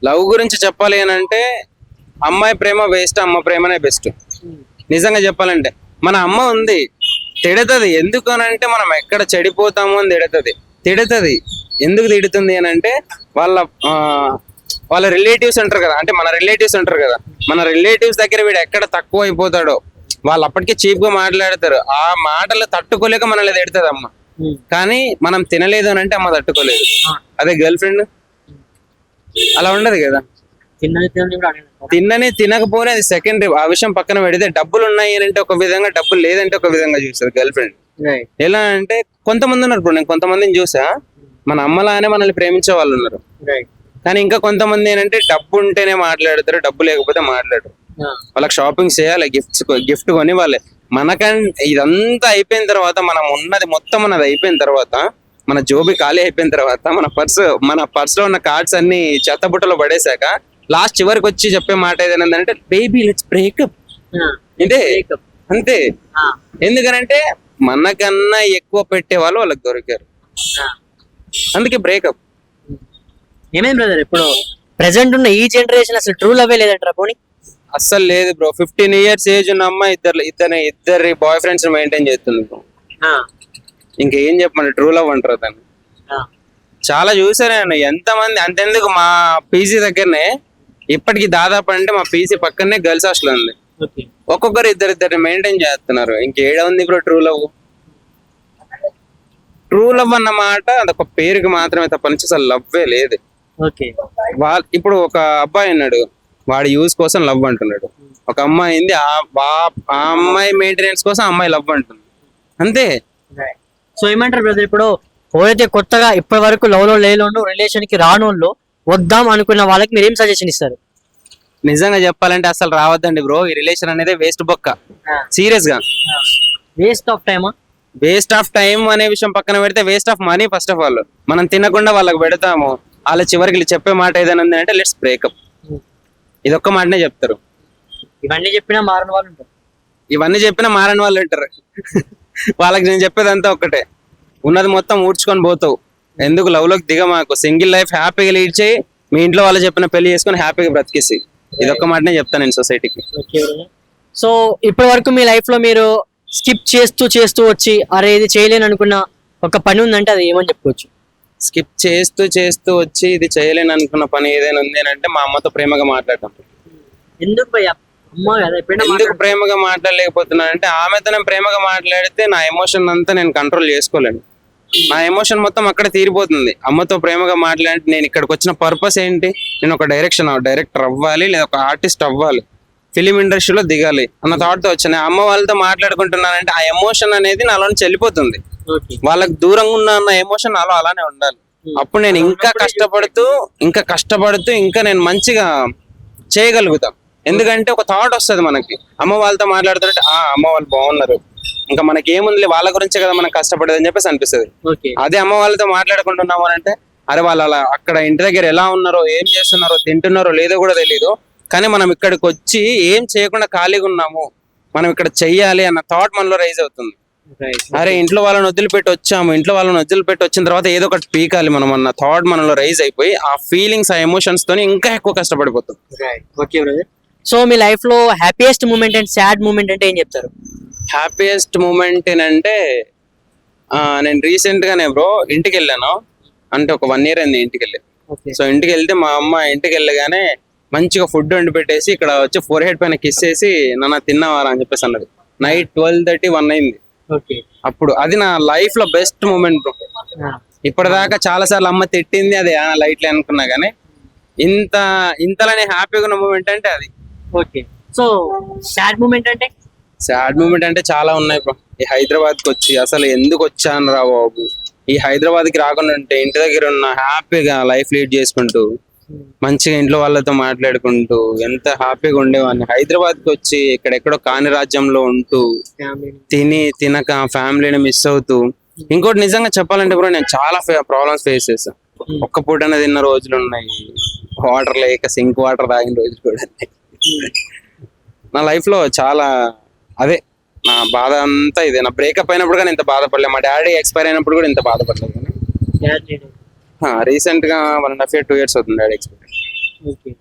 Love గురించి చెప్పాలి అని అంటే అమ్మాయి ప్రేమ వేస్ట్, అమ్మ ప్రేమనే బెస్ట్. నిజంగా చెప్పాలంటే మన అమ్మ ఉంది, తిడుతుంది. ఎందుకు అని అంటే మనం ఎక్కడ చెడిపోతాము అని తిడుతుంది. ఎందుకు తిడుతుంది అని అంటే వాళ్ళ వాళ్ళ రిలేటివ్స్ అంటారు కదా, అంటే మన రిలేటివ్స్ అంటారు కదా, మన రిలేటివ్స్ దగ్గర వీడు ఎక్కడ తక్కువ అయిపోతాడో వాళ్ళు అప్పటికే చీప్ గా మాట్లాడతారు. ఆ మాటలు తట్టుకోలేక మనల్ని తిడుతుంది అమ్మ. కానీ మనం తినలేదు అని అంటే అమ్మ తట్టుకోలేదు. అదే గర్ల్ ఫ్రెండ్ అలా ఉండదు కదా. తిన్నని తినకపోతే అది సెకండరీ, ఆ విషయం పక్కన పెడితే డబ్బులు ఉన్నాయి అని అంటే ఒక విధంగా, డబ్బులు లేదంటే ఒక విధంగా చూస్తారు గర్ల్ ఫ్రెండ్. ఎలా అంటే కొంతమంది ఉన్నారు ఇప్పుడు, నేను కొంతమందిని చూసా మన అమ్మలానే మనల్ని ప్రేమించే వాళ్ళు ఉన్నారు. కానీ ఇంకా కొంతమంది ఏంటంటే డబ్బు ఉంటేనే మాట్లాడతారు, డబ్బు లేకపోతే మాట్లాడరు. వాళ్ళకి షాపింగ్ చేయాలి, గిఫ్ట్ కొని వాళ్ళే. ఇదంతా అయిపోయిన తర్వాత, మనం ఉన్నది మొత్తం మనది అయిపోయిన తర్వాత, మన జోబి ఖాళీ అయిపోయిన తర్వాత, మన పర్స్ లో ఉన్న కార్డ్స్ అన్ని చెత్తబుట్టలో పడేశాక లాస్ట్ చివరికి వచ్చి చెప్పే మాట ఏదైనా బేబీ లెట్స్ బ్రేకప్. ఇదే అంతే. ఎందుకనంటే మనకన్నా ఎక్కువ పెట్టే వాళ్ళు వాళ్ళకి దొరికారు, అందుకే బ్రేకప్. ఏమేం బ్రదర్ ఇప్పుడు ప్రెసెంట్ ఉన్న ఈ జనరేషన్ అసలు ట్రూ లవ్ లేదంటారా? పోనీ అస్సలు లేదు బ్రో. 15 years ఏజ్ ఉన్న అమ్మాయి ఇద్దరి బాయ్ ఫ్రెండ్స్ మెయింటైన్ చేస్తుంది బ్రో. ఇంకేం చెప్పండి, ట్రూ లవ్ అంటారు దాన్ని. చాలా చూసాను ఎంతమంది. అంతెందుకు మా పీజీ దగ్గరనే ఇప్పటికి దాదాపు అంటే మా పీజీ పక్కనే గర్ల్స్ హాస్టల్ ఉంది. ఒక్కొక్కరు ఇద్దరిద్దరిని మెయింటైన్ చేస్తున్నారు. ఇంకేడ ఉంది bro true love? True love అన్నమాట అదొక పేరుకి మాత్రమే తప్ప నుంచి అసలు లవ్వే లేదు. ఇప్పుడు ఒక అబ్బాయి ఉన్నాడు, వాడి యూజ్ కోసం లవ్ అంటున్నాడు. ఒక అమ్మాయి ఉంది, ఆ అమ్మాయి మెయింటెనెన్స్ కోసం అమ్మాయి లవ్ అంటుంది, అంతే. సో ఏమంటారు బ్రదర్, ఇప్పుడు ఎవరైతే కొత్తగా ఇప్పటి వరకు లవ్ లో లేనోళ్ళు, రిలేషన్ కి రానోళ్ళు, వద్దాం అనుకున్న వాళ్ళకి మీరు ఏం సజెషన్ ఇస్తారు? నిజంగా చెప్పాలంటే అసలు రావద్దండి బ్రో. ఈ రిలేషన్ అనేది వేస్ట్ బొక్క. సీరియస్ గా వేస్ట్ ఆఫ్ టైమా? వేస్ట్ ఆఫ్ టైం అనే విషయం పక్కన పెడితే waste of money. First of all మనం తినకుండా వాళ్ళకి పెడతాము, వాళ్ళ చివరికి చెప్పే మాట ఏదైనా ఉంది అంటే లెట్స్ బ్రేకప్, ఇదొక్క మాటనే చెప్తారు. ఇవన్నీ చెప్పినా మారని వాళ్ళు ఉంటారు. ఇవన్నీ చెప్పినా మారని వాళ్ళు ఉంటారు. వాళ్ళకి నేను చెప్పేదంతా ఒక్కటే, ఉన్నది మొత్తం ఊడ్చుకొని పోతావు. ఎందుకు లవ్ లోకి దిగ మాకు. సింగిల్ లైఫ్ హ్యాపీగా లీడ్ చేయి, మీ ఇంట్లో వాళ్ళు చెప్పిన పెళ్లి చేసుకొని హ్యాపీగా బ్రతికేసి, ఇదొక్క మాటనే చెప్తాను నేను సొసైటీకి. సో ఇప్పటి వరకు మీ లైఫ్ లో మీరు స్కిప్ చేస్తూ వచ్చి అరే ఇది చేయలేను అనుకున్న ఒక పని ఉందంటే అది ఏమని చెప్పుకోవచ్చు? స్కిప్ చేస్తూ వచ్చి ఇది చేయలేను అనుకున్న పని ఏదైనా ఉంది అంటే మా అమ్మతో ప్రేమగా మాట్లాడటం. ఎందుకు ప్రేమగా మాట్లాడలేకపోతున్నా అంటే ఆమెతో ప్రేమగా మాట్లాడితే నా ఎమోషన్ అంతా నేను కంట్రోల్ చేసుకోలేను. నా ఎమోషన్ మొత్తం అక్కడ తీరిపోతుంది. అమ్మతో ప్రేమగా మాట్లాడి నేను ఇక్కడికి వచ్చిన పర్పస్ ఏంటి, నేను ఒక డైరెక్టర్ అవ్వాలి, లేదా ఒక ఆర్టిస్ట్ అవ్వాలి, ఫిలిం ఇండస్ట్రీలో దిగాలి అన్న థాట్ తో వచ్చాను. అమ్మ వాళ్ళతో మాట్లాడుకుంటున్నానంటే ఆ ఎమోషన్ అనేది నాలో నుంచి వెళ్ళిపోతుంది. వాళ్ళకి దూరంగా ఉన్న ఎమోషన్ నాలో అలానే ఉండాలి. అప్పుడు నేను ఇంకా కష్టపడుతూ ఇంకా నేను మంచిగా చేయగలుగుతాను. ఎందుకంటే ఒక థాట్ వస్తుంది మనకి, అమ్మ వాళ్ళతో మాట్లాడుతుంటే అమ్మ వాళ్ళు బాగున్నారు, ఇంకా మనకి ఏముంది వాళ్ళ గురించే కదా మనం కష్టపడేది అని చెప్పేసి అనిపిస్తుంది. అదే అమ్మ వాళ్ళతో మాట్లాడుకుంటున్నాము అంటే అరే వాళ్ళు అలా అక్కడ ఇంటి దగ్గర ఎలా ఉన్నారో, ఏం చేస్తున్నారో, తింటున్నారో లేదో కూడా తెలీదు, కానీ మనం ఇక్కడికి వచ్చి ఏం చేయకుండా ఖాళీగా ఉన్నాము, మనం ఇక్కడ చెయ్యాలి అన్న థాట్ మనలో రైజ్ అవుతుంది. అరే ఇంట్లో వాళ్ళని వదిలిపెట్టి వచ్చిన తర్వాత ఏదో ఒకటి పీకాలి మనం అన్న థాట్ మనలో రైజ్ అయిపోయి ఆ ఫీలింగ్స్, ఆ ఎమోషన్స్ తోని ఇంకా ఎక్కువ కష్టపడిపోతాం. సో మీ లైఫ్ లో happiest moment and sad moment అంటే ఏం చెప్తారు? హ్యాపీయెస్ట్ మూమెంట్ ఏంటంటే నేను రీసెంట్ గానే బ్రో ఇంటికి వెళ్ళాను. అంటే ఒక 1 year అయింది ఇంటికి వెళ్ళి. సో ఇంటికి వెళ్తే మా అమ్మ ఇంటికి వెళ్ళగానే మంచిగా ఫుడ్ వండి పెట్టేసి ఇక్కడ వచ్చి ఫోర్ హెడ్ పైన కిస్ చేసి నాన్న తిన్నావారా అని చెప్పేసి అన్నది. నైట్ 12:30, 1 అయింది. అప్పుడు అది నా లైఫ్ లో బెస్ట్ మూమెంట్ బ్రో. ఇప్పటిదాకా చాలా సార్లు అమ్మ తిట్టింది, అది లైట్లే అనుకున్నా గానీ ఇంతలోనే హ్యాపీగా ఉన్న మూమెంట్ అంటే అది. సో సాడ్ మూమెంట్ అంటే చాలా ఉన్నాయి బ్రో. ఈ హైదరాబాద్ కి వచ్చి అసలు ఎందుకు వచ్చాను రా బాబు, ఈ హైదరాబాద్ కి రాకుండా ఉంటే ఇంటి దగ్గర ఉన్న హ్యాపీగా లైఫ్ లీడ్ చేసుకుంటూ మంచిగా ఇంట్లో వాళ్ళతో మాట్లాడుకుంటూ ఎంత హ్యాపీగా ఉండేవాడిని. హైదరాబాద్ కి వచ్చి ఎక్కడెక్కడో కాని రాజ్యంలో ఉంటూ తినక ఫ్యామిలీని మిస్ అవుతూ. ఇంకోటి నిజంగా చెప్పాలంటే బ్రో నేను చాలా ప్రాబ్లమ్స్ ఫేస్ చేశాను. ఒక్క పూటనే తిన్న రోజులు ఉన్నాయి, వాటర్ లేక సింక్ వాటర్ తాగిన రోజులు కూడా ఉన్నాయి. నా లైఫ్ లో చాలా అదే నా బాధ అంతా ఇదే. నా బ్రేకప్ అయినప్పుడు కానీ ఇంత బాధపడలేదు, మా డాడీ ఎక్స్పైర్ అయినప్పుడు కూడా ఇంత బాధపడలేదు. రీసెంట్ గా 1.5 year 2 years అవుతుంది డాడీ ఎక్స్పైర్. ఓకే